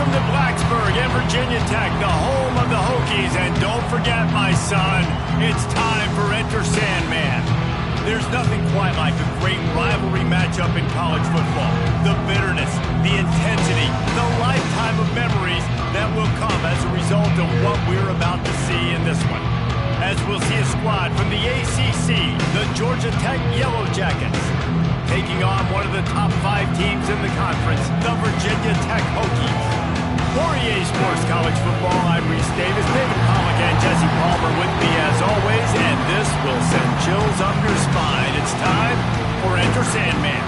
Welcome to Blacksburg and Virginia Tech, the home of the Hokies. And don't forget, my son, it's time for Enter Sandman. There's nothing quite like a great rivalry matchup in college football. The bitterness, the intensity, the lifetime of memories that will come as a result of what we're about to see in this one. As we'll see a squad from the ACC, the Georgia Tech Yellow Jackets, taking on one of the top 5 teams in the conference, the Virginia Tech Hokies. For EA Sports College Football, I'm Reese Davis, David Pollock, and Jesse Palmer with me as always, and this will send chills up your spine. It's time for Enter Sandman.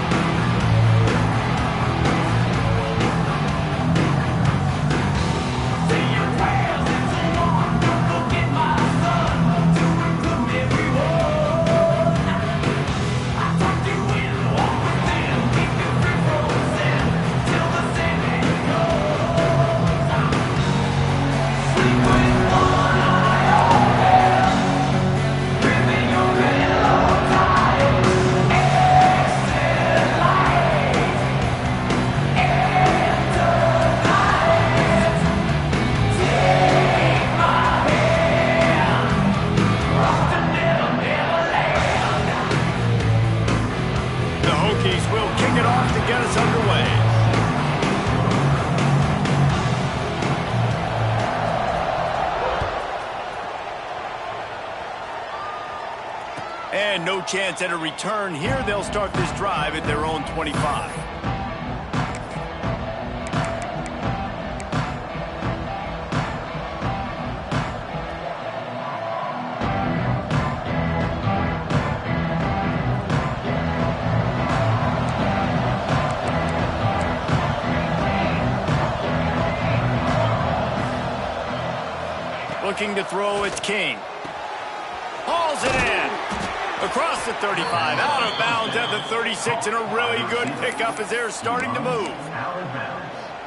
And no chance at a return here. They'll start this drive at their own 25. Looking to throw, it's King. Hauls it in. Across the 35, out of bounds at the 36, and a really good pickup as they're starting to move.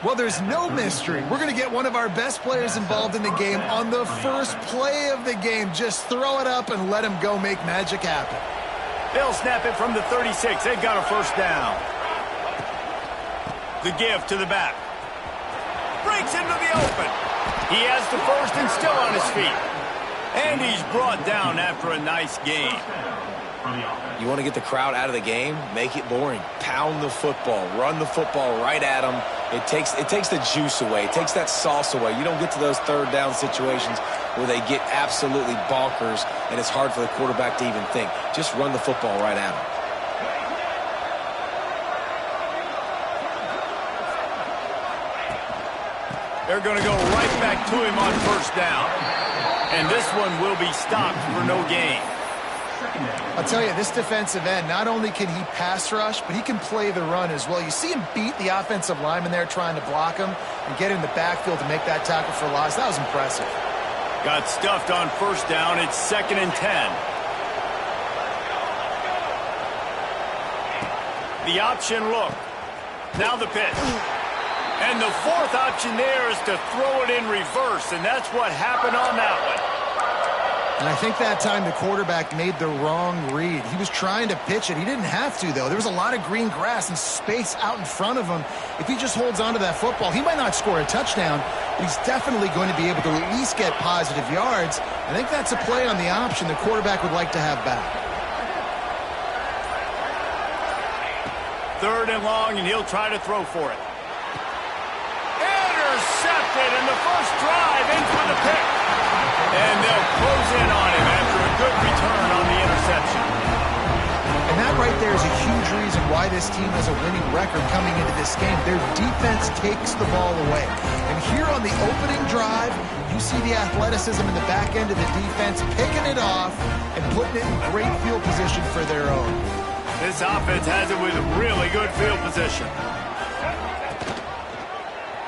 Well, there's no mystery. We're going to get one of our best players involved in the game on the first play of the game. Just throw it up and let him go make magic happen. They'll snap it from the 36. They've got a first down. The give to the back. Breaks into the open. He has the first and still on his feet. And he's brought down after a nice gain. You want to get the crowd out of the game? Make it boring. Pound the football. Run the football right at them. It takes the juice away. It takes that sauce away. You don't get to those third down situations where they get absolutely bonkers and it's hard for the quarterback to even think. Just run the football right at them. They're going to go right back to him on first down. And this one will be stopped for no gain. I'll tell you, this defensive end, not only can he pass rush, but he can play the run as well. You see him beat the offensive lineman there trying to block him and get in the backfield to make that tackle for loss. That was impressive. Got stuffed on first down. It's 2nd and 10. The option look. Now the pitch. And the fourth option there is to throw it in reverse, and that's what happened on that one. And I think that time the quarterback made the wrong read. He was trying to pitch it. He didn't have to, though. There was a lot of green grass and space out in front of him. If he just holds on to that football, he might not score a touchdown, but he's definitely going to be able to at least get positive yards. I think that's a play on the option the quarterback would like to have back. 3rd and long, and he'll try to throw for it. Intercepted, and the first drive ends with a pick. And they'll close in on him after a good return on the interception. And that right there is a huge reason why this team has a winning record coming into this game. Their defense takes the ball away. And here on the opening drive, you see the athleticism in the back end of the defense picking it off and putting it in great field position for their own. This offense has it with really good field position.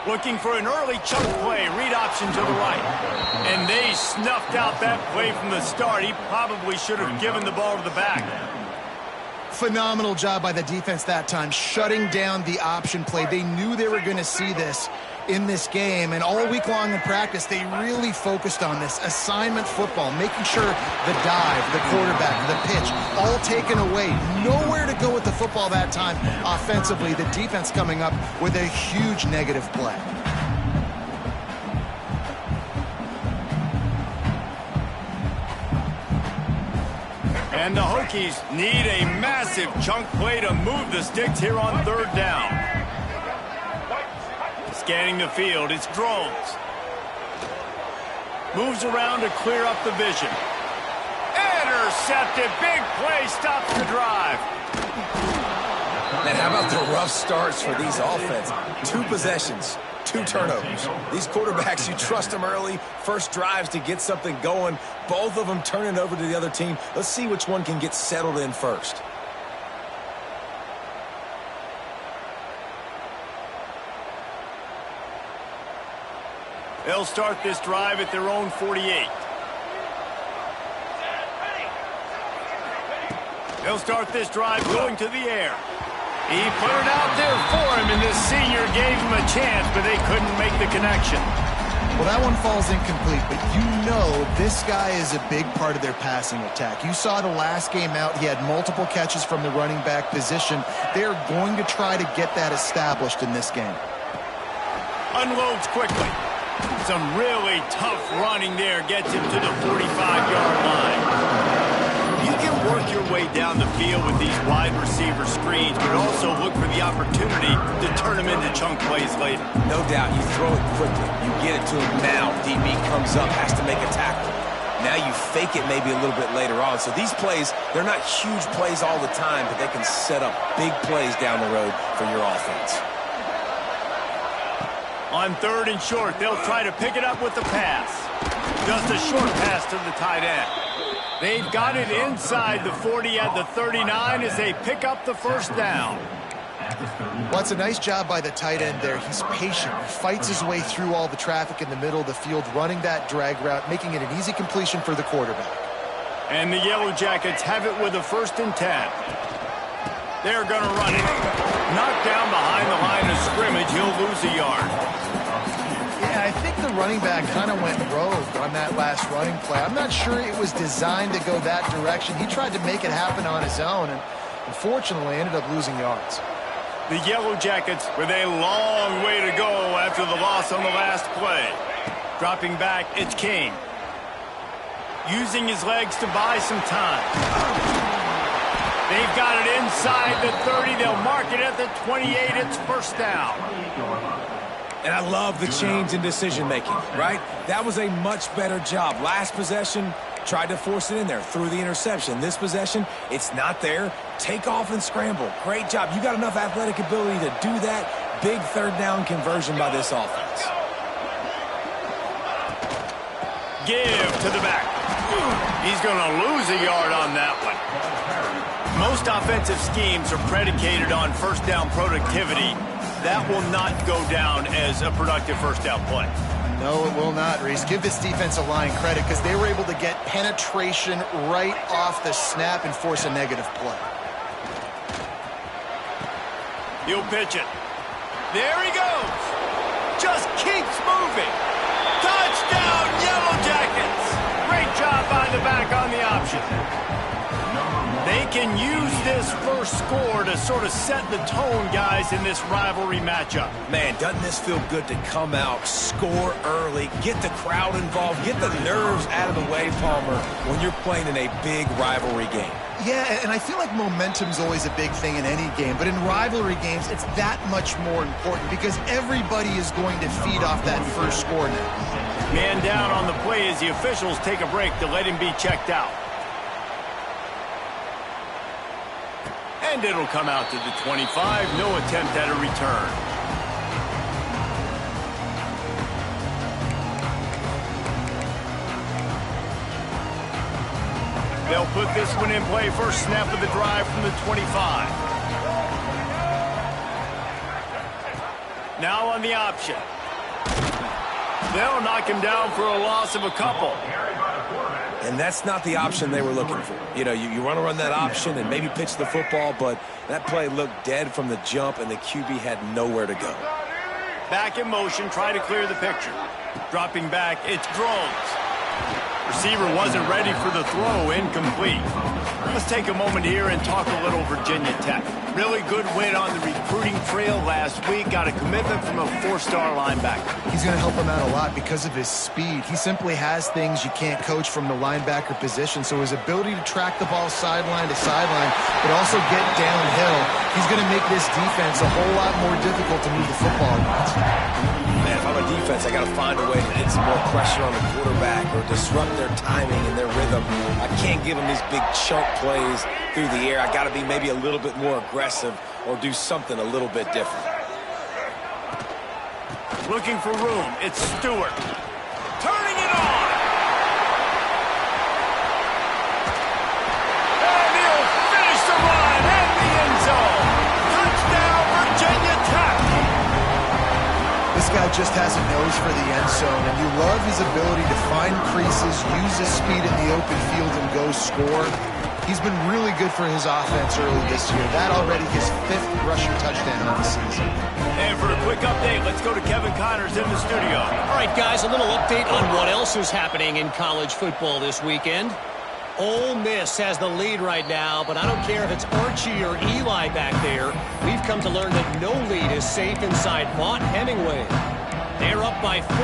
Looking for an early chunk play, read option to the right. And they snuffed out that play from the start. He probably should have given the ball to the back. Phenomenal job by the defense that time, shutting down the option play. They knew they were going to see this in this game, and all week long in practice, they really focused on this assignment football, making sure the dive, the quarterback, the pitch, all taken away. Nowhere to go with the football that time offensively. The defense coming up with a huge negative play. And the Hokies need a massive chunk play to move the sticks here on third down. Scanning the field, it's Drones. Moves around to clear up the vision. Intercepted, big play, stops the drive. And how about the rough starts for these offenses? 2 possessions, 2 turnovers. These quarterbacks, you trust them early, first drives to get something going. Both of them turning over to the other team. Let's see which one can get settled in first. They'll start this drive at their own 48. They'll start this drive going to the air. He put it out there for him, and this senior gave him a chance, but they couldn't make the connection. Well, that one falls incomplete, but you know this guy is a big part of their passing attack. You saw the last game out. He had multiple catches from the running back position. They're going to try to get that established in this game. Unloads quickly. Some really tough running there gets him to the 45-yard line. You can work your way down the field with these wide receiver screens, but also look for the opportunity to turn them into chunk plays later. No doubt, you throw it quickly. You get it to him now. DB comes up, has to make a tackle. Now you fake it maybe a little bit later on. So these plays, they're not huge plays all the time, but they can set up big plays down the road for your offense. On third and short, they'll try to pick it up with the pass. Just a short pass to the tight end. They've got it inside the 40 at the 39 as they pick up the first down. Well, it's a nice job by the tight end there. He's patient. He fights his way through all the traffic in the middle of the field, running that drag route, making it an easy completion for the quarterback. And the Yellow Jackets have it with a 1st and 10. They're going to run it. Knocked down behind the line of scrimmage. He'll lose a yard. Yeah, I think the running back kind of went rogue on that last running play. I'm not sure it was designed to go that direction. He tried to make it happen on his own, and unfortunately ended up losing yards. The Yellow Jackets with a long way to go after the loss on the last play. Dropping back, it's King. Using his legs to buy some time. They've got it inside the 30. They'll mark it at the 28. It's first down. And I love the change in decision-making, right? That was a much better job. Last possession, tried to force it in there, threw the interception. This possession, it's not there. Take off and scramble. Great job. You got enough athletic ability to do that. Big third down conversion by this offense. Give to the back. He's going to lose a yard on that one. Most offensive schemes are predicated on first down productivity. That will not go down as a productive first down play. No, it will not, Reese. Give this defensive line credit because they were able to get penetration right off the snap and force a negative play. He'll pitch it. There he goes. Just keeps moving. Touchdown, Yellow Jackets. Great job by the back on the option. They can use this first score to sort of set the tone, guys, in this rivalry matchup. Man, doesn't this feel good to come out, score early, get the crowd involved, get the nerves out of the way, Palmer, when you're playing in a big rivalry game? Yeah, and I feel like momentum's always a big thing in any game, but in rivalry games, it's that much more important because everybody is going to feed off that first score now. Man down on the play as the officials take a break to let him be checked out. And it'll come out to the 25. No attempt at a return. They'll put this one in play. First snap of the drive from the 25. Now on the option. They'll knock him down for a loss of a couple. And that's not the option they were looking for. You know, you want to run that option and maybe pitch the football, but that play looked dead from the jump, and the QB had nowhere to go. Back in motion, try to clear the picture. Dropping back, it's Drones. Receiver wasn't ready for the throw, incomplete. Let's take a moment here and talk a little Virginia Tech. Really good win on the recruiting trail last week. Got a commitment from a 4-star linebacker. He's going to help him out a lot because of his speed. He simply has things you can't coach from the linebacker position. So his ability to track the ball sideline to sideline, but also get downhill, he's going to make this defense a whole lot more difficult to move the football against. Man, if I'm a defense, I got to find a way to get some more pressure on the quarterback or disrupt their timing and their rhythm. I can't give them these big chunk plays through the air. I got to be maybe a little bit more aggressive or do something a little bit different. Looking for room. It's Stewart. Turning it on. And he'll finish the run in the end zone. Touchdown, Virginia Tech. This guy just has a nose for the end zone, and you love his ability to find creases, use his speed in the open field, and go score. He's been really good for his offense early this year. That already his 5th rushing touchdown of the season. And for a quick update, let's go to Kevin Connors in the studio. All right, guys, a little update on what else is happening in college football this weekend. Ole Miss has the lead right now, but I don't care if it's Archie or Eli back there. We've come to learn that no lead is safe inside Vaught Hemingway. They're up by 4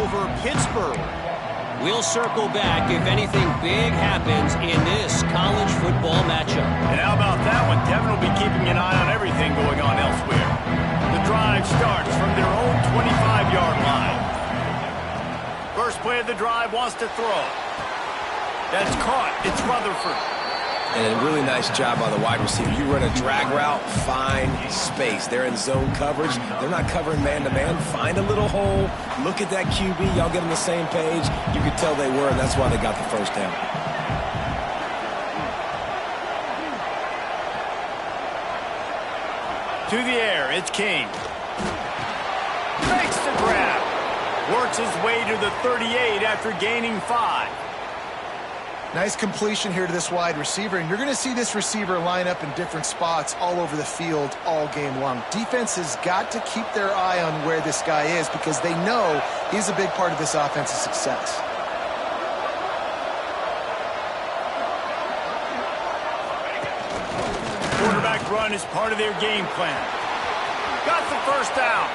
over Pittsburgh. We'll circle back if anything big happens in this college football matchup. And how about that one? Kevin will be keeping an eye on everything going on elsewhere. The drive starts from their own 25-yard line. First play of the drive wants to throw. That's caught. It's Rutherford. And a really nice job by the wide receiver. You run a drag route, find space. They're in zone coverage. They're not covering man-to-man. Find a little hole. Look at that QB. Y'all get on the same page. You could tell they were, and that's why they got the first down. To the air, it's King. Makes the grab. Works his way to the 38 after gaining 5. Nice completion here to this wide receiver, and you're going to see this receiver line up in different spots all over the field all game long. Defense has got to keep their eye on where this guy is because they know he's a big part of this offense's success. Quarterback run is part of their game plan. Got the first down.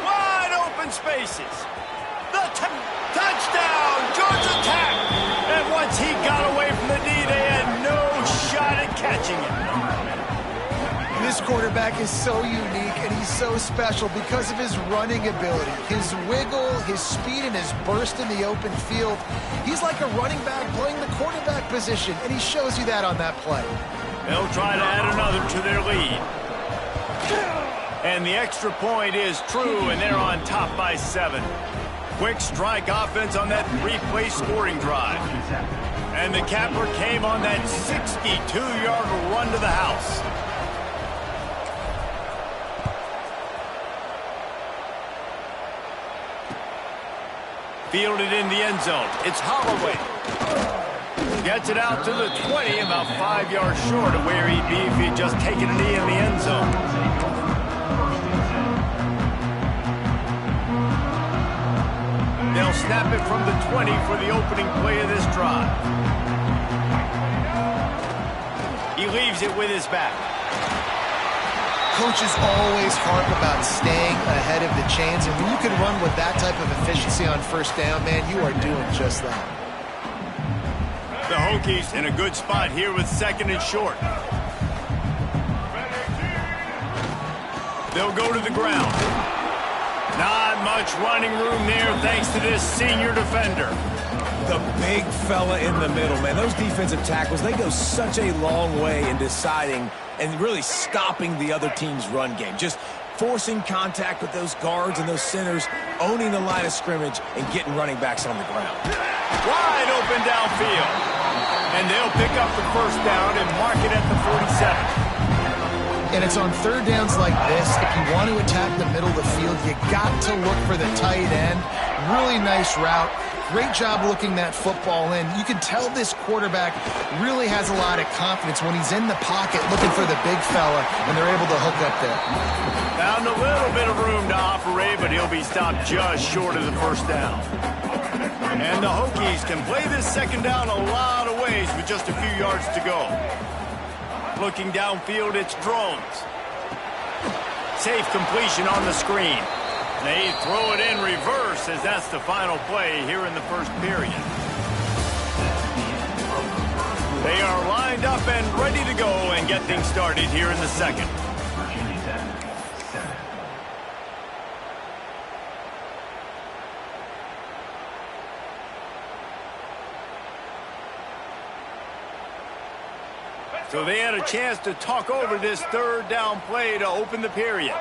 Wide open spaces. The touchdown, Georgia Tech. And once he got away from the D, they had no shot at catching him. This quarterback is so unique and he's so special because of his running ability, his wiggle, his speed, and his burst in the open field. He's like a running back playing the quarterback position, and he shows you that on that play. They'll try to add another to their lead. And the extra point is true, and they're on top by 7. Quick strike offense on that 3-play scoring drive. And the capper came on that 62-yard run to the house. Fielded in the end zone. It's Holloway. Gets it out to the 20, about 5 yards short of where he'd be if he'd just taken a knee in the end zone. They'll snap it from the 20 for the opening play of this drive. He leaves it with his back. Coaches always harp about staying ahead of the chains, and when you can run with that type of efficiency on first down, man, you are doing just that. The Hokies in a good spot here with 2nd and short. They'll go to the ground. Not much running room there thanks to this senior defender. The big fella in the middle, man. Those defensive tackles, they go such a long way in deciding and really stopping the other team's run game. Just forcing contact with those guards and those centers, owning the line of scrimmage, and getting running backs on the ground. Wide open downfield. And they'll pick up the first down and mark it at the 47. And it's on third downs like this, if you want to attack the middle of the field, you got to look for the tight end. Really nice route. Great job looking that football in. You can tell this quarterback really has a lot of confidence when he's in the pocket looking for the big fella, and they're able to hook up there. Found a little bit of room to operate, but he'll be stopped just short of the first down. And the Hokies can play this second down a lot of ways. ways with just a few yards to go. Looking downfield, it's Drones. Safe completion on the screen. They throw it in reverse as that's the final play here in the first period. They are lined up and ready to go and get things started here in the second. So they had a chance to talk over this third down play to open the period.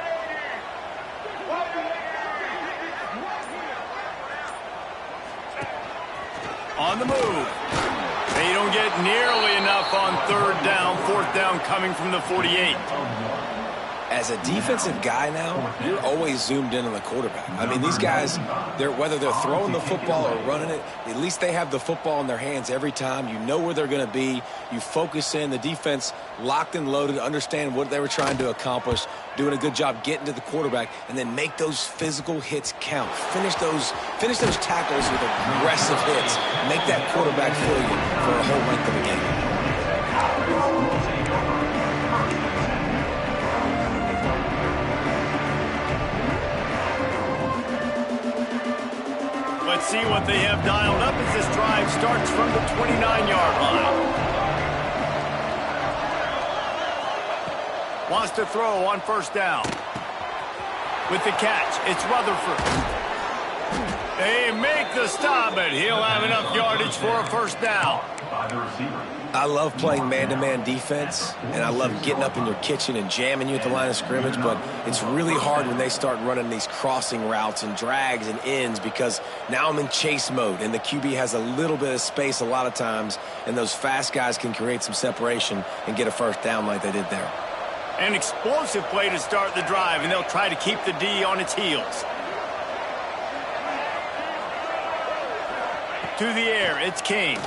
On the move. They don't get nearly enough on third down, fourth down coming from the 48. As a defensive guy now, you're always zoomed in on the quarterback. I mean, these guys, whether they're throwing the football or running it, at least they have the football in their hands every time. You know where they're going to be. You focus in. The defense locked and loaded, understand what they were trying to accomplish, doing a good job getting to the quarterback, and then make those physical hits count. Finish those tackles with aggressive hits. Make that quarterback feel you for a whole length of the game. Let's see what they have dialed up as this drive starts from the 29-yard line. Wants to throw on first down. With the catch, it's Rutherford. They make the stop, but he'll have enough yardage for a first down. I love playing man-to-man defense, and I love getting up in your kitchen and jamming you at the line of scrimmage, but it's really hard when they start running these crossing routes and drags and ends because now I'm in chase mode, and the QB has a little bit of space a lot of times, and those fast guys can create some separation and get a first down like they did there. An explosive play to start the drive, and they'll try to keep the D on its heels. To the air, it's King.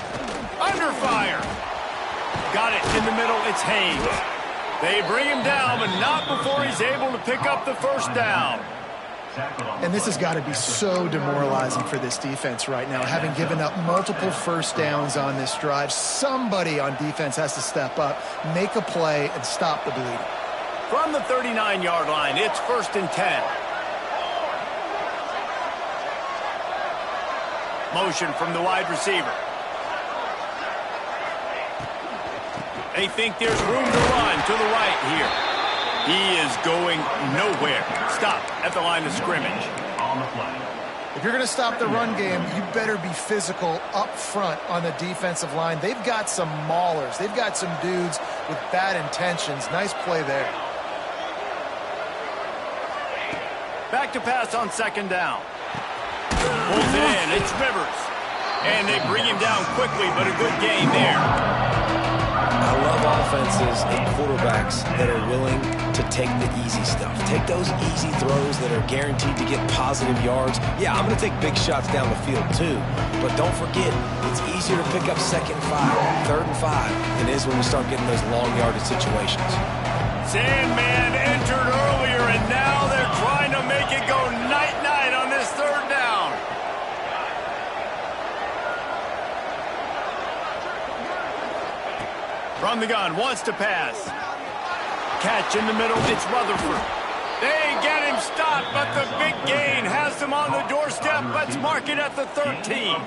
Under fire. Got it in the middle, it's Haynes. They bring him down, but not before he's able to pick up the first down. And this has got to be so demoralizing for this defense right now, having given up multiple first downs on this drive. Somebody on defense has to step up, make a play, and stop the bleeding. From the 39-yard line, it's 1st and 10. Motion from the wide receiver. They think there's room to run to the right here. He is going nowhere. Stop at the line of scrimmage. If you're going to stop the run game, you better be physical up front on the defensive line. They've got some maulers. They've got some dudes with bad intentions. Nice play there. Back to pass on second down. Pulls it in. It's Rivers. And they bring him down quickly, but a good gain there. I love offenses and quarterbacks that are willing to take the easy stuff. Take those easy throws that are guaranteed to get positive yards. Yeah, I'm going to take big shots down the field too. But don't forget, it's easier to pick up 2nd and 5, 3rd and 5 than it is when we start getting those long yardage situations. Sandman entered earlier, and now they're trying to make it go night-night on this third down. From the gun, wants to pass. Catch in the middle, it's Rutherford. They get him stopped, but the big gain has them on the doorstep. Let's mark it at the 13.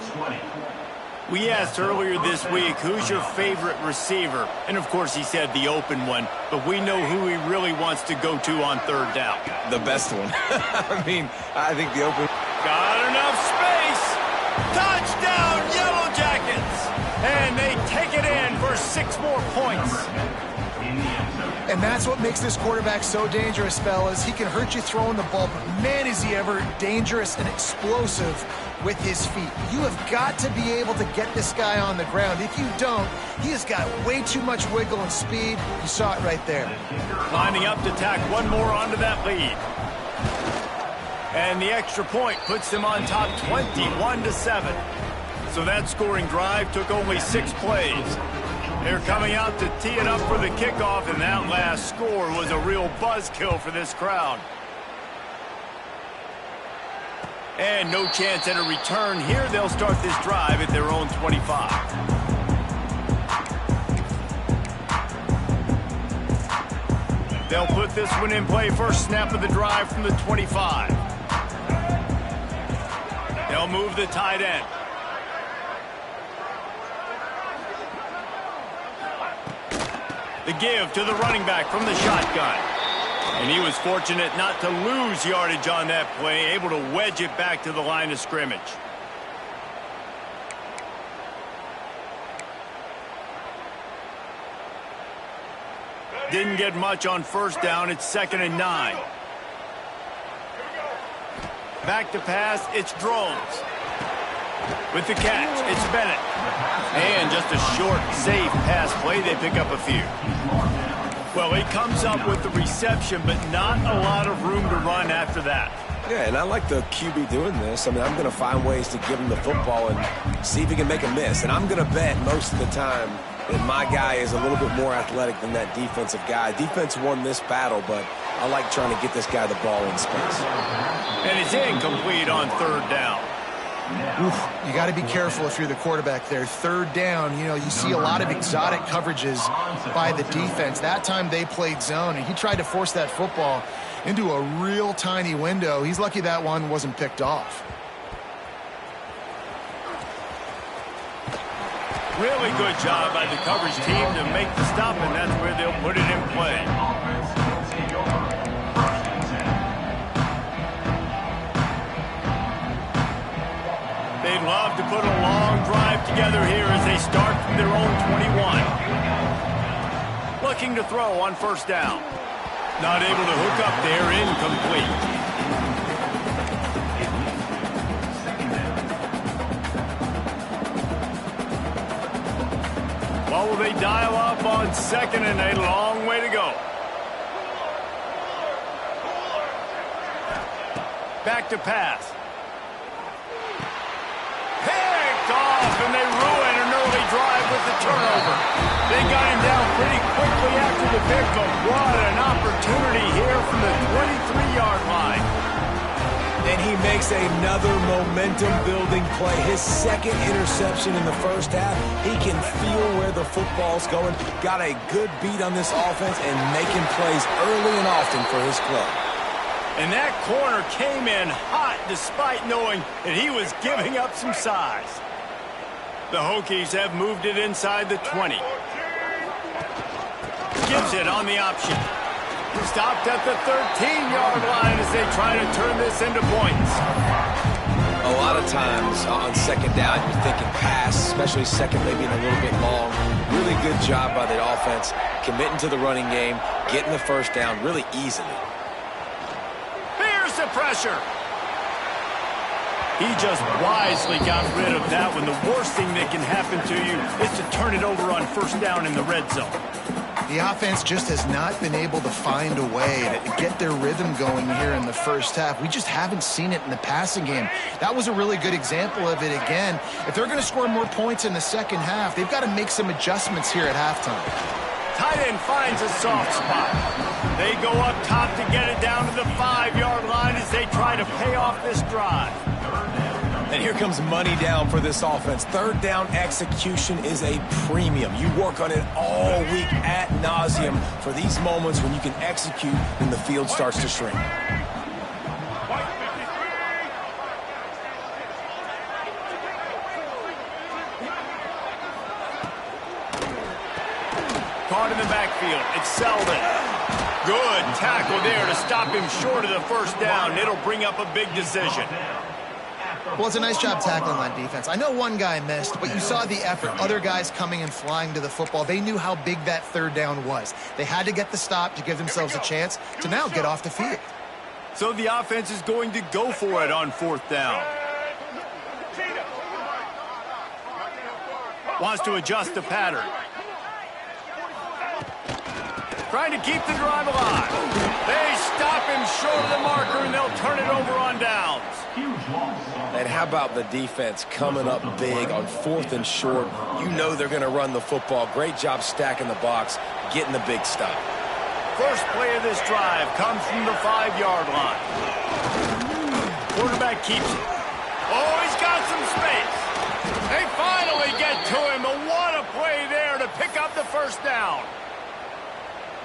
We asked earlier this week, who's your favorite receiver? And, of course, he said the open one, but we know who he really wants to go to on third down. The best one. I think the open... Got enough space. Touchdown, Yellow Jackets. And they take it in for 6 more points. And that's what makes this quarterback so dangerous, fellas. He can hurt you throwing the ball, but man, is he ever dangerous and explosive with his feet. You have got to be able to get this guy on the ground. If you don't, he has got way too much wiggle and speed. You saw it right there. Lining up to tack one more onto that lead. And the extra point puts them on top 21-7. So that scoring drive took only 6 plays. They're coming out to tee it up for the kickoff, and that last score was a real buzzkill for this crowd. And no chance at a return here. They'll start this drive at their own 25. They'll put this one in play first snap of the drive from the 25. They'll move the tight end. The give to the running back from the shotgun. And he was fortunate not to lose yardage on that play, able to wedge it back to the line of scrimmage. Didn't get much on first down. It's 2nd and 9. Back to pass, it's Drones. With the catch, it's Bennett. And just a short, safe pass play. They pick up a few. Well, he comes up with the reception, but not a lot of room to run after that. Yeah, and I like the QB doing this. I mean, I'm going to find ways to give him the football and see if he can make a miss. And I'm going to bet most of the time that my guy is a little bit more athletic than that defensive guy. Defense won this battle, but I like trying to get this guy the ball in space. And it's incomplete on 3rd down. Oof, you got to be careful if you're the quarterback there. 3rd down, you know, you see a lot of exotic coverages by the defense. That time they played zone, and he tried to force that football into a real tiny window. He's lucky that one wasn't picked off. Really good job by the coverage team to make the stop, and that's where they'll put it in play. They'd love to put a long drive together here as they start from their own 21. Looking to throw on 1st down. Not able to hook up there, incomplete. Well, will they dial up on 2nd and a long way to go. Back to pass. Picked off, and they ruin an early drive with the turnover. They got him down pretty quickly after the pick, but what an opportunity here from the 23-yard line. And he makes another momentum-building play. His 2nd interception in the first half. He can feel where the football's going. Got a good beat on this offense and making plays early and often for his club. And that corner came in hot despite knowing that he was giving up some size. The Hokies have moved it inside the 20. Gives it on the option. Stopped at the 13-yard line as they try to turn this into points. A lot of times on 2nd down, you're thinking pass, especially 2nd, maybe a little bit long. Really good job by the offense, committing to the running game, getting the 1st down really easily. Here's the pressure. He just wisely got rid of that one. The worst thing that can happen to you is to turn it over on 1st down in the red zone. The offense just has not been able to find a way to get their rhythm going here in the first half. We just haven't seen it in the passing game. That was a really good example of it again. If they're going to score more points in the second half, they've got to make some adjustments here at halftime. Tight end finds a soft spot. They go up top to get it down to the 5-yard line as they try to pay off this drive. And here comes money down for this offense. 3rd down execution is a premium. You work on it all week ad nauseum for these moments when you can execute when the field starts to shrink. Caught in the backfield. It's Selden. Good tackle there to stop him short of the 1st down. It'll bring up a big decision. Well, it's a nice job tackling on defense. I know one guy missed, but you saw the effort. Other guys coming and flying to the football. They knew how big that 3rd down was. They had to get the stop to give themselves a chance to now get off the field. So the offense is going to go for it on 4th down. Wants to adjust the pattern. Trying to keep the drive alive. They stop him short of the marker, and they'll turn it over on downs. And how about the defense coming up big on 4th and short? You know they're going to run the football. Great job stacking the box, getting the big stop. First play of this drive comes from the 5-yard line. Quarterback keeps it. Oh, he's got some space. They finally get to him, but what a play there to pick up the 1st down.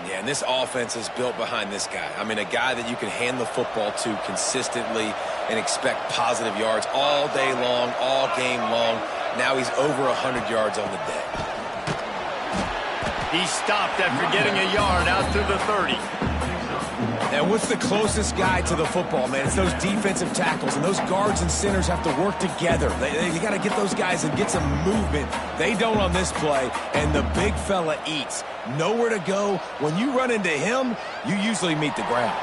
Yeah, and this offense is built behind this guy. I mean, a guy that you can hand the football to consistently and expect positive yards all day long, all game long. Now he's over 100 yards on the day. He stopped after getting a yard out to the 30. And what's the closest guy to the football, man? It's those defensive tackles, and those guards and centers have to work together. They got to get those guys and get some movement. They don't on this play, and the big fella eats. Nowhere to go. When you run into him, you usually meet the ground.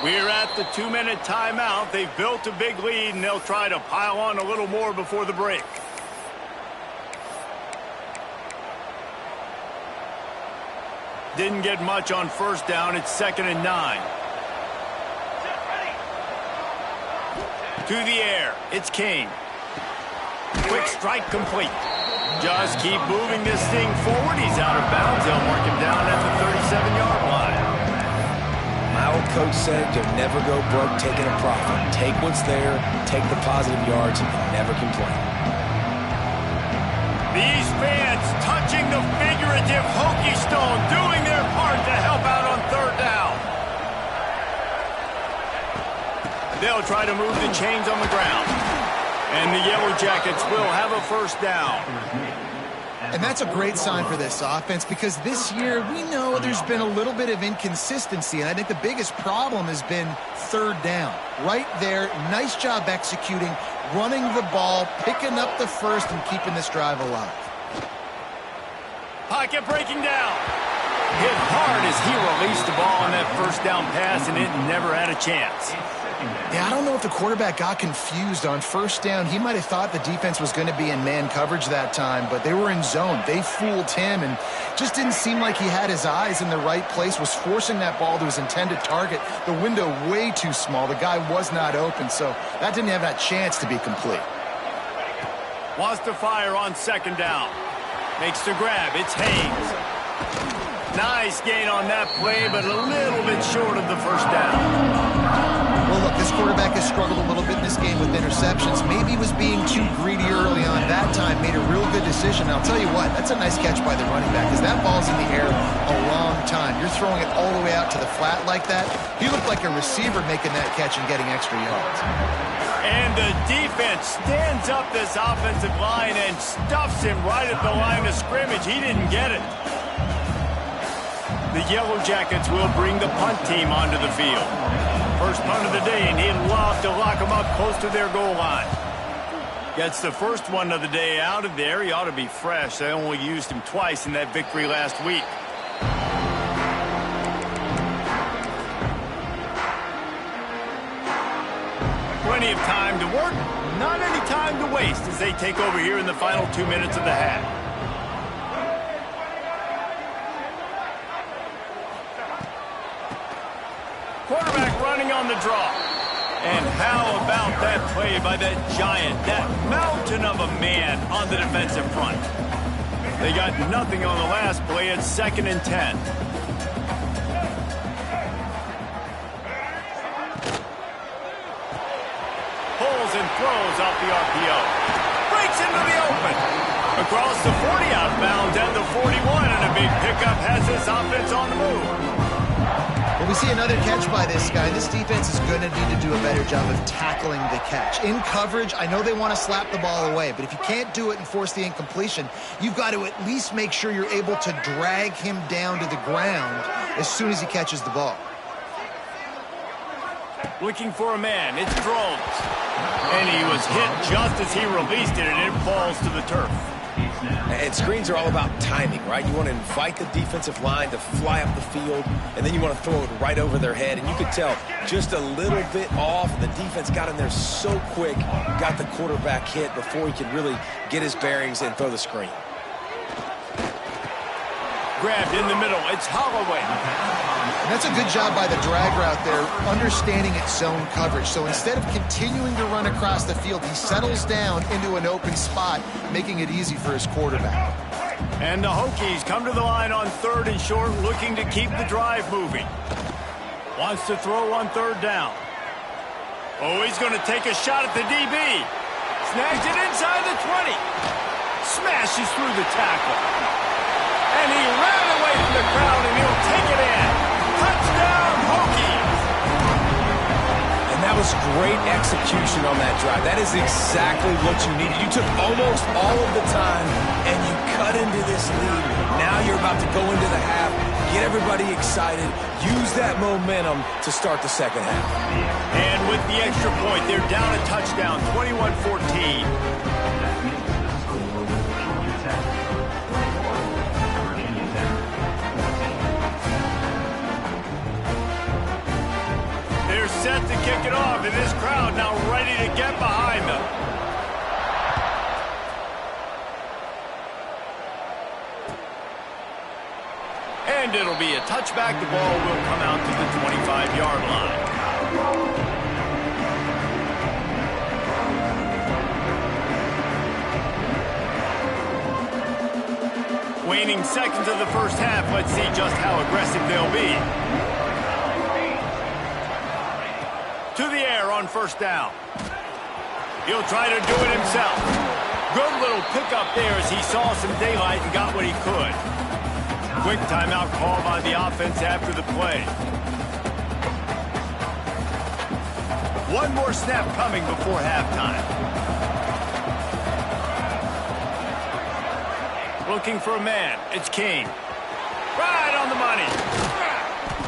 We're at the 2-minute timeout. They've built a big lead, and they'll try to pile on a little more before the break. Didn't get much on first down. It's 2nd and 9. To the air. It's King. Quick strike complete. Just keep moving this thing forward. He's out of bounds. They'll mark him down at the 37-yard line. My old coach said you'll never go broke taking a profit. Take what's there, take the positive yards, and never complain. These fans touching the figurative Hokie stone, doing their part to help out on 3rd down. They'll try to move the chains on the ground. And the Yellow Jackets will have a 1st down. And that's a great sign for this offense because this year we know there's been a little bit of inconsistency. And I think the biggest problem has been 3rd down. Right there, nice job executing, running the ball, picking up the first, and keeping this drive alive. Pocket breaking down. Hit hard as he released the ball on that 1st down pass, and it never had a chance. Yeah, I don't know if the quarterback got confused on 1st down. He might have thought the defense was going to be in man coverage that time, but they were in zone. They fooled him and just didn't seem like he had his eyes in the right place, was forcing that ball to his intended target. The window way too small. The guy was not open, so that didn't have that chance to be complete. Wants to fire on 2nd down. Makes the grab. It's Haynes. Nice gain on that play, but a little bit short of the 1st down. Well, look, this quarterback has struggled a little bit in this game with interceptions. Maybe he was being too greedy early on. That time made a real good decision. I'll tell you what, that's a nice catch by the running back because that ball's in the air a long time. You're throwing it all the way out to the flat like that. He looked like a receiver making that catch and getting extra yards. And the defense stands up this offensive line and stuffs him right at the line of scrimmage. He didn't get it. The Yellow Jackets will bring the punt team onto the field. First punt of the day, and he'd love to lock them up close to their goal line. Gets the first one of the day out of there. He ought to be fresh. They only used him twice in that victory last week. Plenty of time to work, not any time to waste as they take over here in the final 2 minutes of the half. Quarterback running on the draw. And how about that play by that giant, that mountain of a man on the defensive front? They got nothing on the last play. It's 2nd and 10. Pulls and throws off the RPO. Breaks into the open. Across the 40 outbound and the 41, and a big pickup has this offense on the move. Well, we see another catch by this guy. This defense is going to need to do a better job of tackling the catch. In coverage, I know they want to slap the ball away, but if you can't do it and force the incompletion, you've got to at least make sure you're able to drag him down to the ground as soon as he catches the ball. Looking for a man. It's Drones. And he was hit just as he released it, and it falls to the turf. And screens are all about timing, right? You want to invite the defensive line to fly up the field, and then you want to throw it right over their head. And you could tell just a little bit off. The defense got in there so quick, got the quarterback hit before he could really get his bearings and throw the screen. Grabbed in the middle. It's Holloway. And that's a good job by the drag route there, understanding its zone coverage. So instead of continuing to run across the field, he settles down into an open spot, making it easy for his quarterback. And the Hokies come to the line on 3rd and short, looking to keep the drive moving. Wants to throw on 3rd down. Oh, he's going to take a shot at the DB. Snags it inside the 20. Smashes through the tackle. And he ran away from the crowd, and he'll take it in. Touchdown, Hokies! And that was great execution on that drive. That is exactly what you needed. You took almost all of the time, and you cut into this lead. Now you're about to go into the half, get everybody excited, use that momentum to start the second half. And with the extra point, they're down a touchdown, 21-14. They're set to kick it off, and this crowd now ready to get behind them. And it'll be a touchback. The ball will come out to the 25-yard line. Waning seconds of the first half. Let's see just how aggressive they'll be. To the air on first down. He'll try to do it himself. Good little pickup there as he saw some daylight and got what he could. Quick timeout call by the offense after the play. One more snap coming before halftime. Looking for a man. It's King. Right on the money.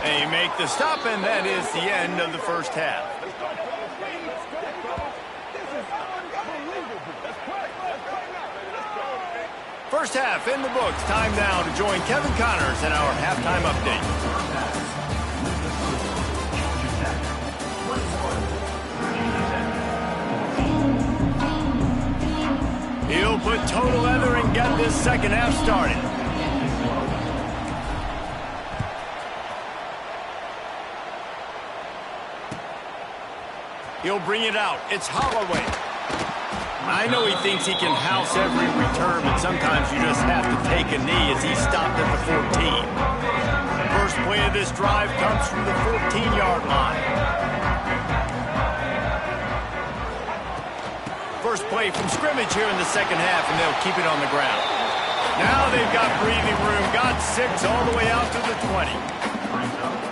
They make the stop, and that is the end of the first half. First half in the books. Time now to join Kevin Connors in our halftime update. He'll put total leather and get this second half started. He'll bring it out. It's Holloway. I know he thinks he can house every return, but sometimes you just have to take a knee as he stopped at the 14. First play of this drive comes from the 14-yard line. First play from scrimmage here in the second half, and they'll keep it on the ground. Now they've got breathing room, got 6 all the way out to the 20.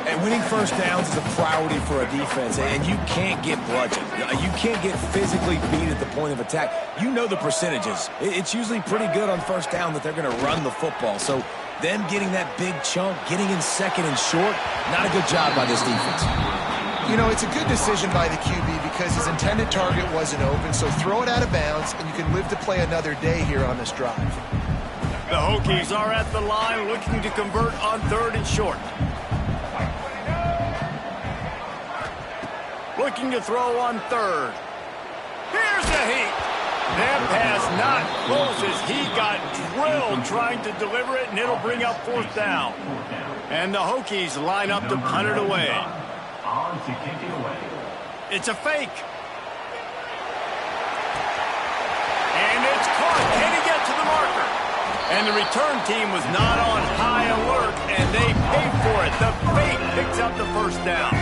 And winning first downs is a priority for a defense, and you can't get bludgeoned. You can't get physically beat at the point of attack. You know the percentages. It's usually pretty good on first down that they're going to run the football. So them getting that big chunk, getting in second and short, not a good job by this defense. You know, it's a good decision by the QB because his intended target wasn't open, so throw it out of bounds, and you can live to play another day here on this drive. The Hokies are at the line looking to convert on third and short. Looking to throw on third. Here's the heat. That pass not close as he got drilled trying to deliver it, and it'll bring up fourth down. And the Hokies line up to punt it away. It's a fake. And it's caught. Can he get to the marker? And the return team was not on high alert, and they paid for it. The fake picks up the first down.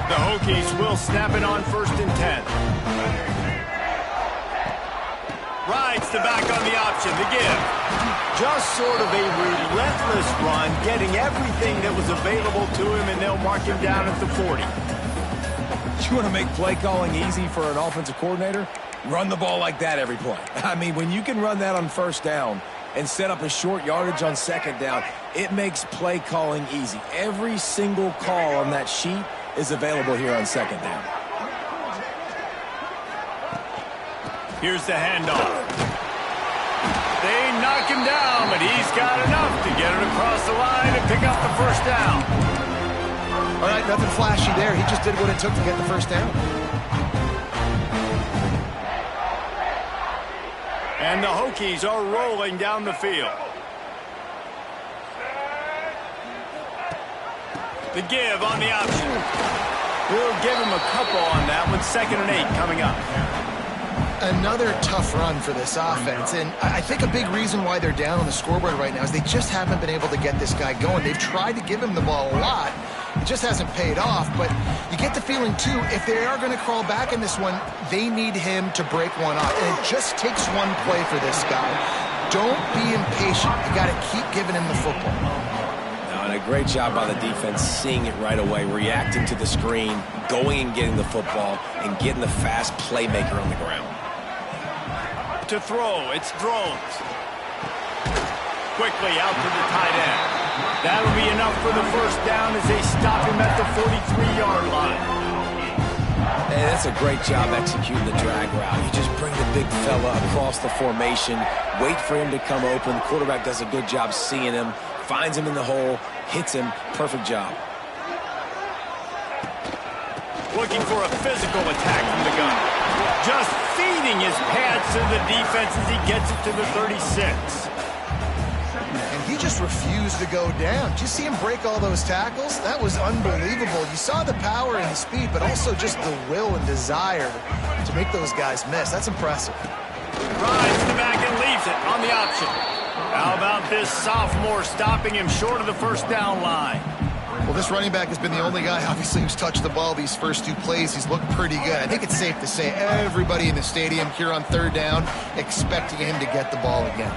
The Hokies will snap it on first and 10. Rides the back on the option. The give. Just sort of a relentless run, getting everything that was available to him, and they'll mark him down at the 40. You want to make play calling easy for an offensive coordinator? Run the ball like that every play. I mean, when you can run that on first down and set up a short yardage on second down, it makes play calling easy. Every single call on that sheet is available here on second down. Here's the handoff. They knock him down, but he's got enough to get it across the line and pick up the first down. All right, nothing flashy there. He just did what it took to get the first down. And the Hokies are rolling down the field. The give on the option. We'll give him a couple on that one. 2nd and 8 coming up. Another tough run for this offense, and I think a big reason why they're down on the scoreboard right now is they just haven't been able to get this guy going. They've tried to give him the ball a lot. It just hasn't paid off, but you get the feeling, too, if they are going to crawl back in this one, they need him to break one off. And it just takes one play for this guy. Don't be impatient. You got to keep giving him the football. And a great job by the defense seeing it right away, reacting to the screen, going and getting the football, and getting the fast playmaker on the ground. To throw, it's Drones. Quickly out to the tight end. That'll be enough for the first down as they stop him at the 43-yard line. And that's a great job executing the drag route. You just bring the big fella across the formation, wait for him to come open. The quarterback does a good job seeing him, finds him in the hole, hits him. Perfect job. Looking for a physical attack from the gun. Just feeding his pads to the defense as he gets it to the 36. And he just refused to go down. Did you see him break all those tackles? That was unbelievable. You saw the power and the speed, but also just the will and desire to make those guys miss. That's impressive. Drives to the back and leaves it on the option. How about this sophomore stopping him short of the first down line? Well, this running back has been the only guy, obviously, who's touched the ball these first two plays. He's looked pretty good. I think it's safe to say everybody in the stadium here on third down expecting him to get the ball again.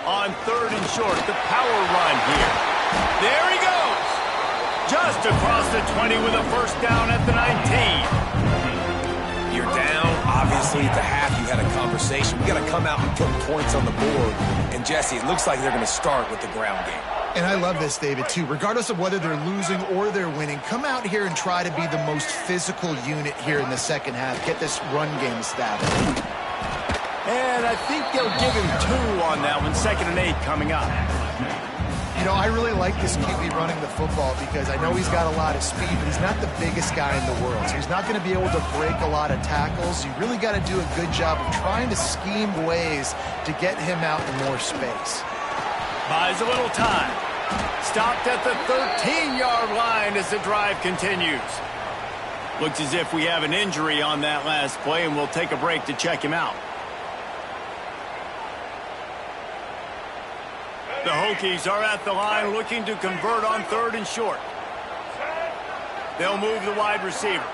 On third and short, the power run here. There he goes. Just across the 20 with a first down at the 19. You're down. Obviously, at the half, you had a conversation. We got to come out and put points on the board. And, Jesse, it looks like they're going to start with the ground game. And I love this, David, too. Regardless of whether they're losing or they're winning, come out here and try to be the most physical unit here in the second half. Get this run game established. And I think they'll give him 2 on that one. 2nd and 8 coming up. You know, I really like this QB running the football because I know he's got a lot of speed, but he's not the biggest guy in the world. So he's not going to be able to break a lot of tackles. You really got to do a good job of trying to scheme ways to get him out in more space. Buys a little time. Stopped at the 13-yard line as the drive continues. Looks as if we have an injury on that last play, and we'll take a break to check him out. The Hokies are at the line looking to convert on third and short. They'll move the wide receiver.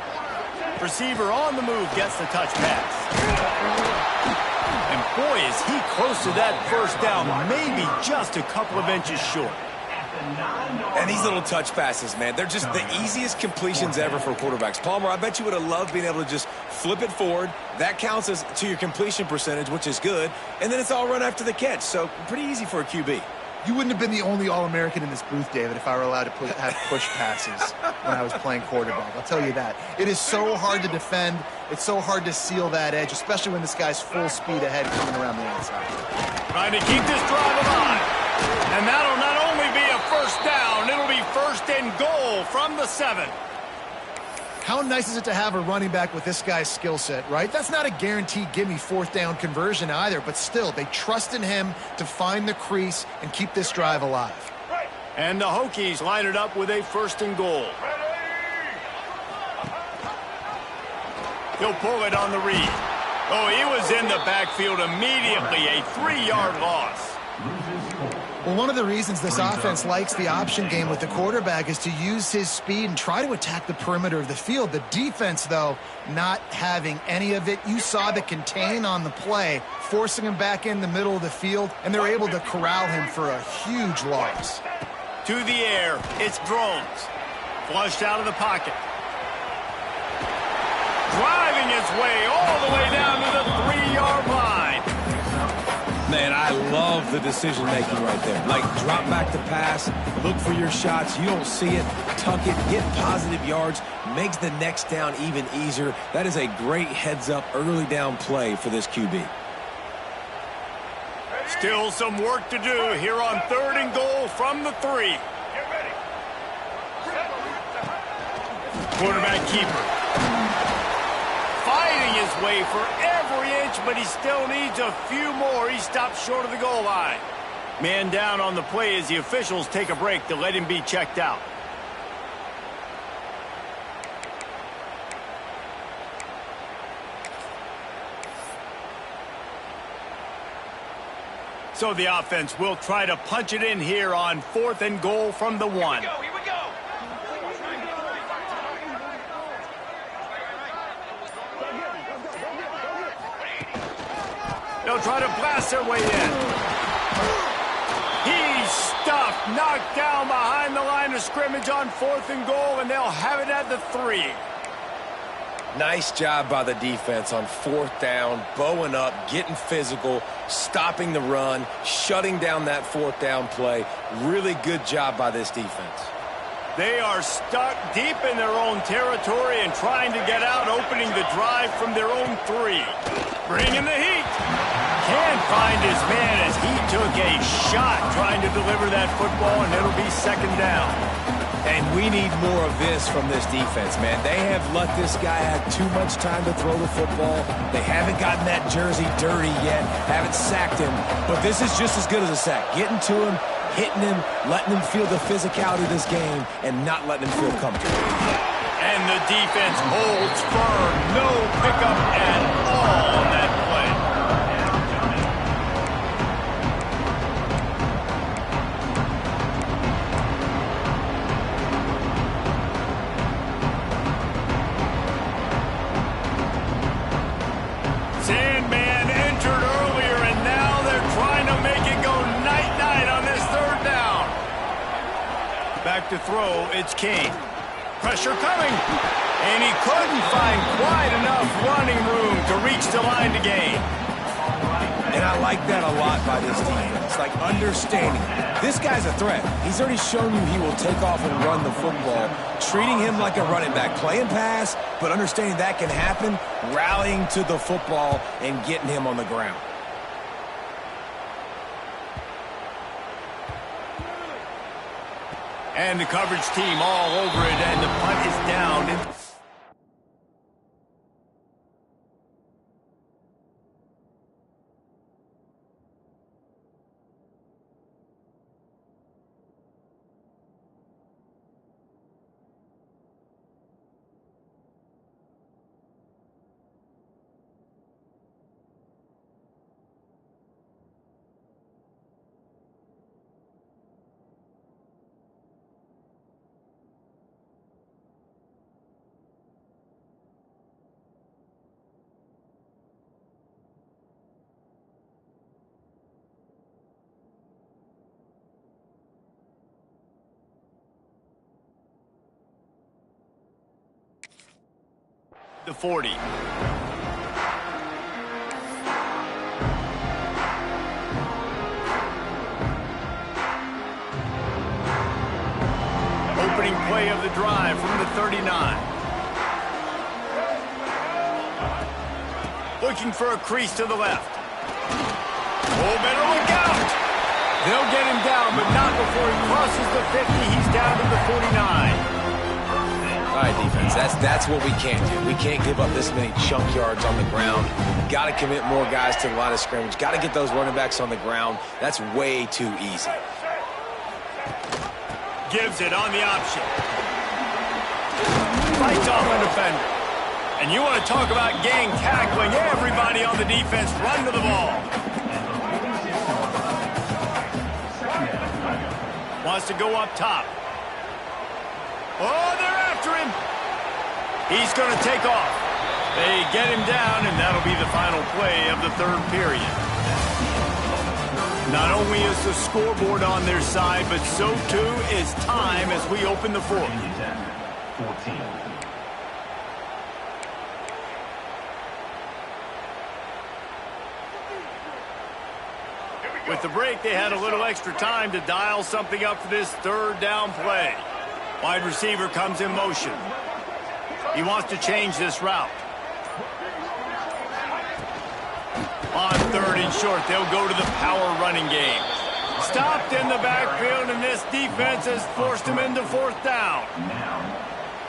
Receiver on the move gets the touch pass. And boy, is he close to that first down, maybe just a couple of inches short. And these little touch passes, man, they're just the easiest completions ever for quarterbacks. Palmer, I bet you would have loved being able to just flip it forward. That counts as to your completion percentage, which is good. And then it's all run after the catch. So pretty easy for a QB. You wouldn't have been the only All-American in this booth, David, if I were allowed to have push passes when I was playing quarterback. I'll tell you that. It is so hard to defend. It's so hard to seal that edge, especially when this guy's full speed ahead coming around the outside. Trying to keep this drive alive. And that'll not only be a first down, it'll be 1st and goal from the 7. How nice is it to have a running back with this guy's skill set, right? That's not a guaranteed gimme 4th down conversion either, but still, they trust in him to find the crease and keep this drive alive. And the Hokies line it up with a 1st and goal. He'll pull it on the read. Oh, he was in the backfield immediately, a 3-yard loss. Well, one of the reasons this offense likes the option game with the quarterback is to use his speed and try to attack the perimeter of the field. The defense, though, not having any of it. You saw the contain on the play, forcing him back in the middle of the field, and they're able to corral him for a huge loss. To the air, it's Drones. Flushed out of the pocket. Driving his way all the way down to the 3-yard line. Man, I love the decision-making right there. Like, drop back the pass, look for your shots. You don't see it, tuck it, get positive yards, makes the next down even easier. That is a great heads-up early down play for this QB. Still some work to do here on 3rd and goal from the 3. Quarterback keeper. Fighting his way for every inch, but he still needs a few more. He stops short of the goal line. Man down on the play as the officials take a break to let him be checked out. So the offense will try to punch it in here on 4th and goal from the 1. Here we go. They'll they'll try to blast their way in. He's stuffed, knocked down behind the line of scrimmage on 4th and goal, and they'll have it at the 3. Nice job by the defense on 4th down, bowing up, getting physical, stopping the run, shutting down that 4th down play. Really good job by this defense. They are stuck deep in their own territory and trying to get out, opening the drive from their own 3. Bringing the heat. Can't find his man as he took a shot trying to deliver that football, and it'll be 2nd down. And we need more of this from this defense, man. They have let this guy have too much time to throw the football. They haven't gotten that jersey dirty yet, haven't sacked him. But this is just as good as a sack. Getting to him, hitting him, letting him feel the physicality of this game, and not letting him feel comfortable. And the defense holds firm. No pickup at all on that play. Sandman entered earlier, and now they're trying to make it go night-night on this 3rd down. Back to throw, it's King. Pressure coming, and he couldn't find quite enough running room to reach the line to gain. And I like that a lot by this defense, like understanding. This guy's a threat. He's already shown you he will take off and run the football, treating him like a running back, playing pass, but understanding that can happen, rallying to the football and getting him on the ground. And the coverage team all over it, and the punt is down. The 40. Opening play of the drive from the 39. Looking for a crease to the left. Oh, better look out! They'll get him down, but not before he crosses the 50. He's down to the 49. All right, defense, that's what we can't do. We can't give up this many chunk yards on the ground. Got to commit more guys to the line of scrimmage. Got to get those running backs on the ground. That's way too easy. Gives it on the option. Fights off a defender. And you want to talk about gang tackling. Everybody on the defense run to the ball. Wants to go up top. Oh, they're after him. He's going to take off. They get him down, and that'll be the final play of the 3rd period. Not only is the scoreboard on their side, but so too is time as we open the 4th. 14. With the break, they had a little extra time to dial something up for this 3rd down play. Wide receiver comes in motion. He wants to change this route. On 3rd and short, they'll go to the power running game. Stopped in the backfield, and this defense has forced him into 4th down.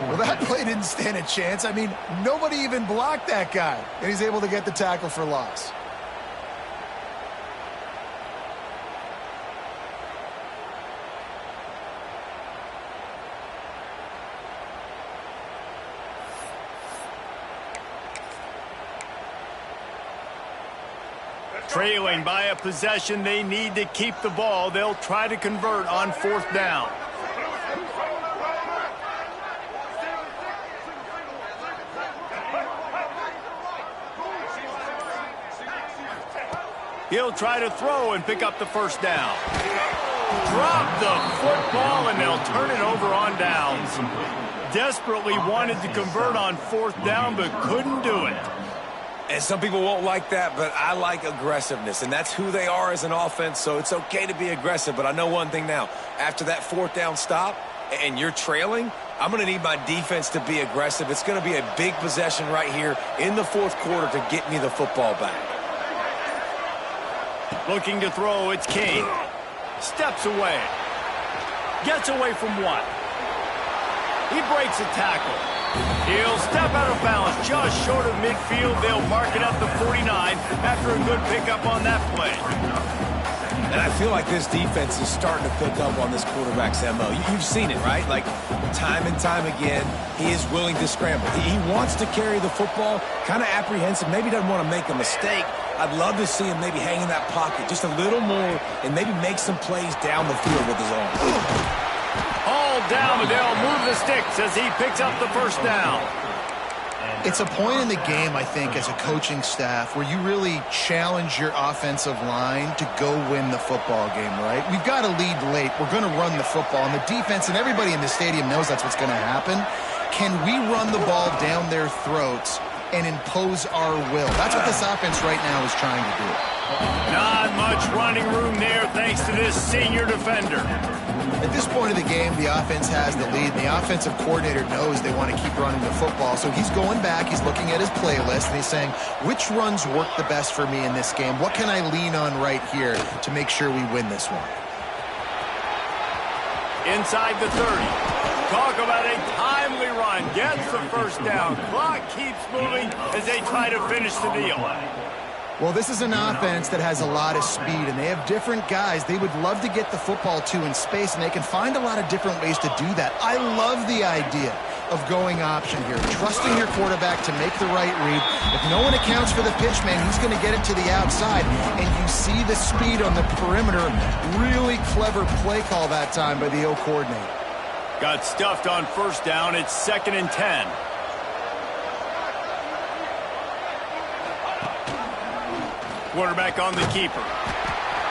Well, that play didn't stand a chance. I mean, nobody even blocked that guy, and he's able to get the tackle for loss. Trailing by a possession, they need to keep the ball. They'll try to convert on 4th down. He'll try to throw and pick up the first down. Drop the football, and they'll turn it over on downs. Desperately wanted to convert on fourth down, but couldn't do it. And some people won't like that, but I like aggressiveness, and that's who they are as an offense, so it's okay to be aggressive. But I know one thing now. After that fourth down stop and you're trailing, I'm going to need my defense to be aggressive. It's going to be a big possession right here in the fourth quarter to get me the football back. Looking to throw, it's King. Steps away. Gets away from one. He breaks a tackle. He'll step out of bounds just short of midfield. They'll mark it up to 49 after a good pickup on that play. And I feel like this defense is starting to pick up on this quarterback's MO. You've seen it, right? Like, time and time again, he is willing to scramble. He wants to carry the football, kind of apprehensive, maybe doesn't want to make a mistake. I'd love to see him maybe hang in that pocket just a little more and maybe make some plays down the field with his arm. All down, but they'll move the sticks as he picks up the first down. It's a point in the game, I think, as a coaching staff where you really challenge your offensive line to go win the football game, right? We've got to lead late. We're going to run the football, and the defense and everybody in the stadium knows that's what's going to happen. Can we run the ball down their throats and impose our will? That's what this offense right now is trying to do. Not much running room there thanks to this senior defender. At this point of the game, the offense has the lead, and the offensive coordinator knows they want to keep running the football. So he's going back, he's looking at his playlist, and he's saying, which runs work the best for me in this game? What can I lean on right here to make sure we win this one? Inside the 30. Talk about a timely run. Gets the first down. Clock keeps moving as they try to finish the deal. Well, this is an offense that has a lot of speed, and they have different guys they would love to get the football to in space, and they can find a lot of different ways to do that. I love the idea of going option here, trusting your quarterback to make the right read. If no one accounts for the pitch, man, he's going to get it to the outside, and you see the speed on the perimeter. Really clever play call that time by the O coordinator. Got stuffed on first down. It's 2nd and 10. Quarterback on the keeper.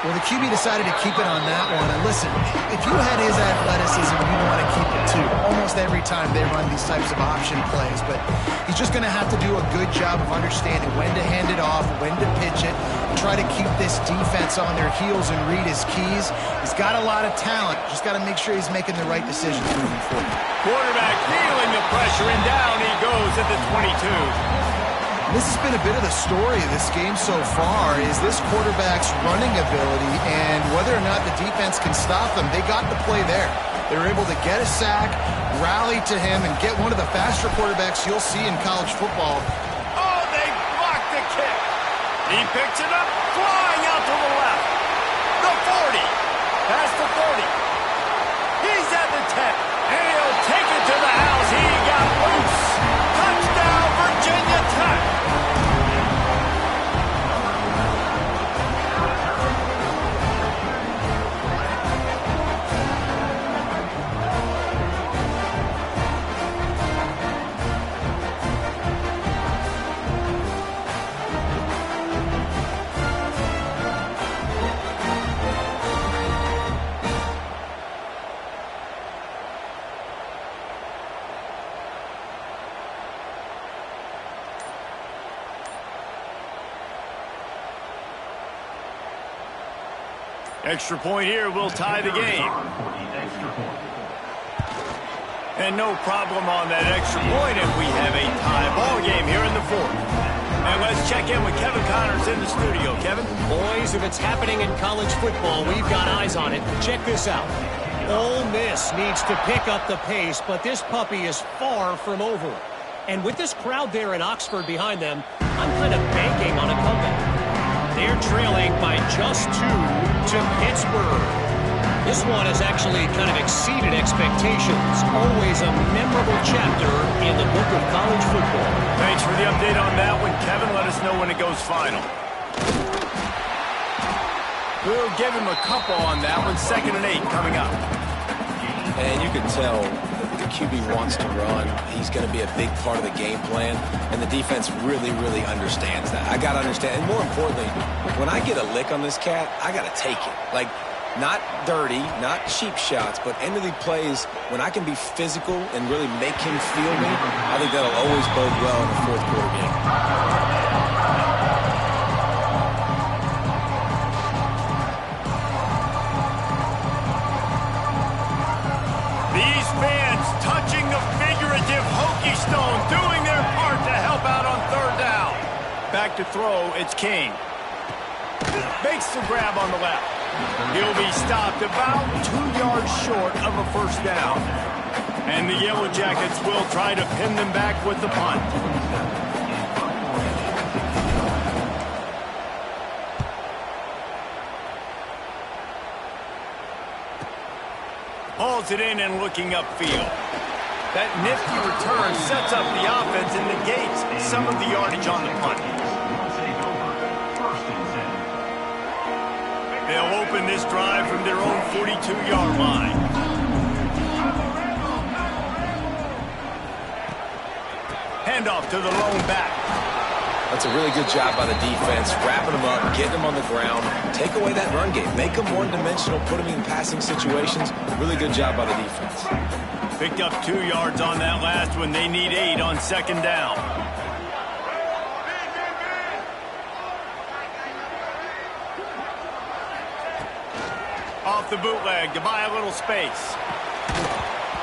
Well, the QB decided to keep it on that one. And listen, if you had his athleticism, you'd want to keep it too. Almost every time they run these types of option plays. But he's just going to have to do a good job of understanding when to hand it off, when to pitch it, try to keep this defense on their heels and read his keys. He's got a lot of talent. Just got to make sure he's making the right decisions moving forward. Quarterback feeling the pressure, and down he goes at the 22. This has been a bit of the story of this game so far, is this quarterback's running ability and whether or not the defense can stop them. They got the play there. They were able to get a sack, rally to him, and get one of the faster quarterbacks you'll see in college football. Oh, they blocked the kick. He picks it up, flying out to the left. The 40, past the 30. He's at the 10, and he'll take it to the house. He got loose. Touchdown, Virginia Tech. Extra point here will tie the game. And no problem on that extra point if we have a tie ball game here in the fourth. And let's check in with Kevin Connors in the studio. Kevin? Boys, if it's happening in college football, we've got eyes on it. Check this out. Ole Miss needs to pick up the pace, but this puppy is far from over. And with this crowd there in Oxford behind them, I'm kind of banking on a comeback. They're trailing by just 2 to Pittsburgh. This one has actually kind of exceeded expectations. Always a memorable chapter in the book of college football. Thanks for the update on that one, Kevin. Let us know when it goes final. We'll give him a couple on that one. 2nd and 8 coming up. And you can tell QB wants to run, he's going to be a big part of the game plan, and the defense really, really understands that. I got to understand, and more importantly, when I get a lick on this cat, I got to take it. Like, not dirty, not cheap shots, but end of the plays, when I can be physical and really make him feel me, I think that'll always bode well in a fourth quarter game. These fans touching the figurative Hokie stone, doing their part to help out on third down. Back to throw, it's King. Makes the grab on the left. He'll be stopped about 2 yards short of a first down. And the Yellow Jackets will try to pin them back with the punt. Hauls it in and looking upfield. That nifty return sets up the offense and negates some of the yardage on the punt. They'll open this drive from their own 42-yard line. Handoff to the lone back. That's a really good job by the defense, wrapping them up, getting them on the ground, take away that run game, make them one-dimensional, put them in passing situations. Really good job by the defense. Picked up 2 yards on that last one. They need 8 on second down. Off the bootleg to buy a little space.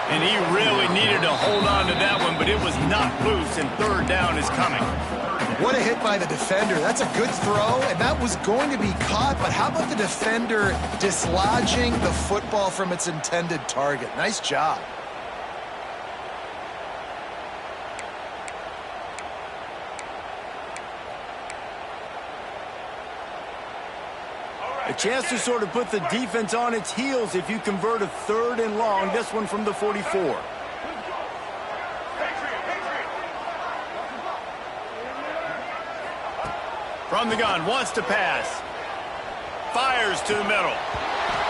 And he really needed to hold on to that one, but it was not loose, and third down is coming. What a hit by the defender. That's a good throw, and that was going to be caught, but how about the defender dislodging the football from its intended target? Nice job. A chance to sort of put the defense on its heels if you convert a third and long, this one from the 44. From the gun, wants to pass. Fires to the middle.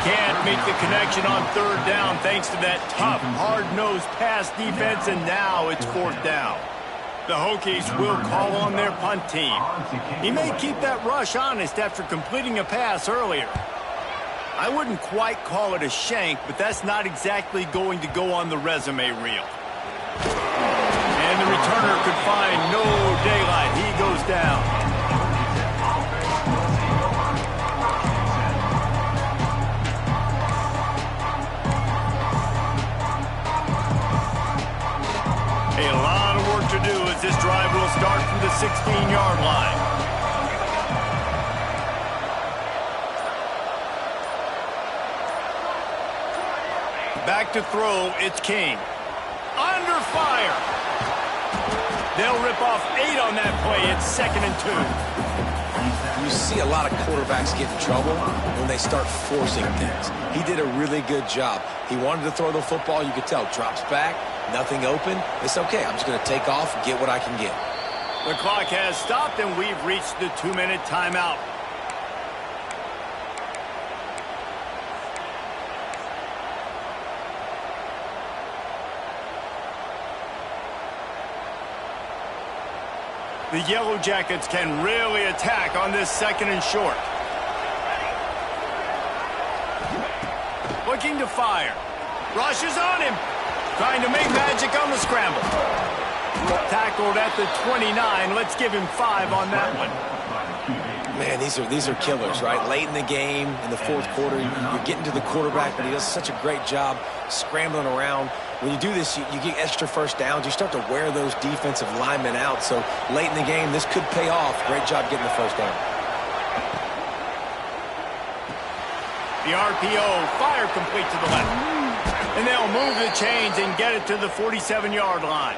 Can't make the connection on third down thanks to that tough, hard-nosed pass defense, and now it's fourth down. The Hokies will call on their punt team. He may keep that rush honest after completing a pass earlier. I wouldn't quite call it a shank, but that's not exactly going to go on the resume reel. And the returner could find no daylight. He goes down. A lot of work to do as this drive will start from the 16-yard line. Back to throw, it's King. Under fire. They'll rip off 8 on that play. It's 2nd and 2. You see a lot of quarterbacks get in trouble when they start forcing things. He did a really good job. He wanted to throw the football. You could tell. Drops back, nothing open. It's okay. I'm just going to take off, get what I can get. The clock has stopped, and we've reached the 2-minute timeout. The Yellow Jackets can really attack on this 2nd and short. Looking to fire. Rushes on him. Trying to make magic on the scramble. Tackled at the 29. Let's give him 5 on that one. Man, these are killers, right? Late in the game, in the fourth quarter, you're getting to the quarterback, but he does such a great job scrambling around. When you do this, you get extra first downs. You start to wear those defensive linemen out. So late in the game, this could pay off. Great job getting the first down. The RPO, fire complete to the left. And they'll move the chains and get it to the 47-yard line.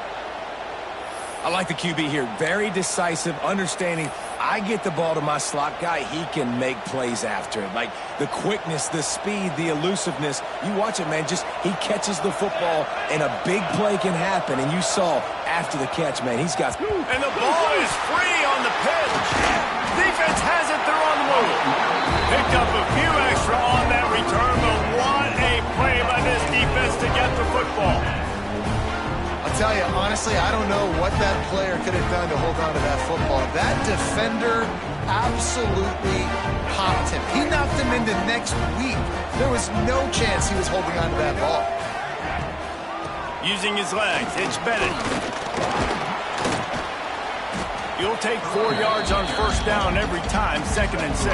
I like the QB here. Very decisive, understanding. I get the ball to my slot guy, he can make plays after it. Like the quickness, the speed, the elusiveness. You watch it, man. Just he catches the football, and a big play can happen. And you saw after the catch, man, he's got. And the ball is free on the pitch. Defense has it. They're on the move. Picked up a few extra on that return, but what a play by this defense to get the football. tell you, honestly, I don't know what that player could have done to hold on to that football. That defender absolutely popped him. He knocked him into next week. There was no chance he was holding on to that ball. Using his legs, it's Bennett. You'll take 4 yards on first down every time, 2nd and 6.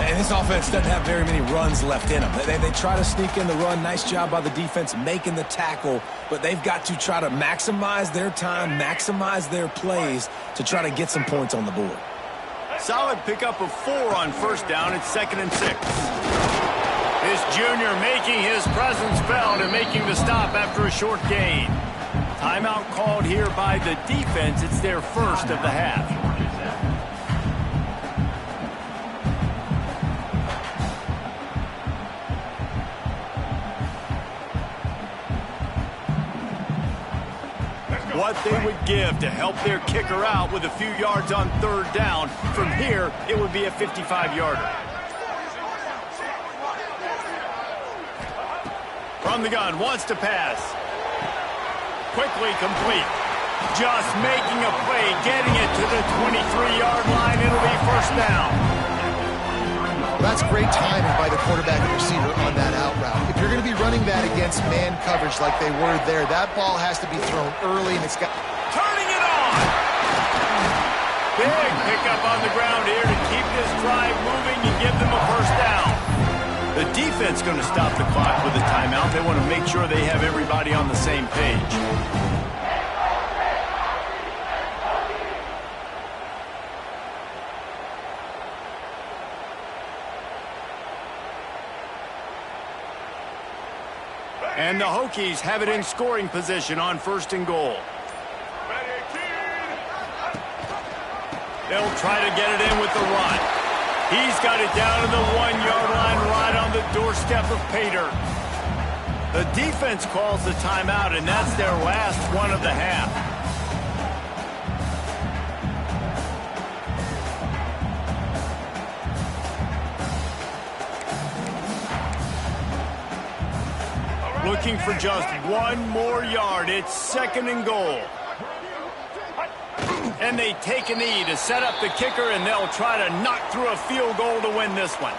And this offense doesn't have very many runs left in them. They try to sneak in the run. Nice job by the defense making the tackle, but they've got to try to maximize their time, maximize their plays to try to get some points on the board. Solid pickup of 4 on first down. It's 2nd and 6. This junior making his presence felt and making the stop after a short gain. Timeout called here by the defense. It's their first of the half. What they would give to help their kicker out with a few yards on third down. From here, it would be a 55-yarder. From the gun, wants to pass. Quickly complete. Just making a play, getting it to the 23-yard line. It'll be first down. That's great timing by the quarterback and receiver on that out route. If you're going to be running that against man coverage like they were there, that ball has to be thrown early, and it's got... Turning it on! Big pickup on the ground here to keep this drive moving and give them a first down. The defense going to stop the clock with a timeout. They want to make sure they have everybody on the same page. And the Hokies have it in scoring position on 1st and goal. They'll try to get it in with the run. He's got it down to the 1-yard line right on the doorstep of Pater. The defense calls the timeout, and that's their last one of the half. Looking for just 1 more yard. It's 2nd and goal. And they take a knee to set up the kicker, and they'll try to knock through a field goal to win this one.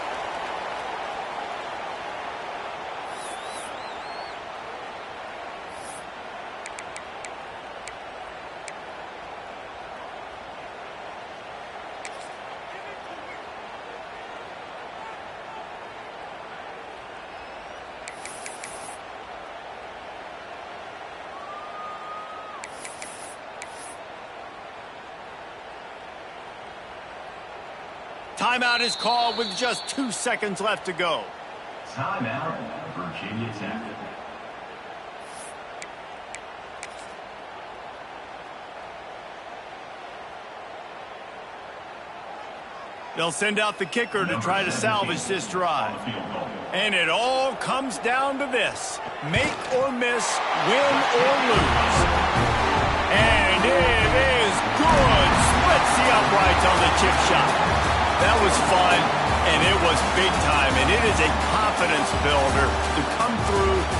Timeout is called with just 2 seconds left to go. Timeout, Virginia Tech. They'll send out the kicker to try to salvage this drive. And it all comes down to this. Make or miss, win or lose. And it is good. Splits the uprights on the chip shot. That was fun, and it was big time, and it is a confidence builder to come through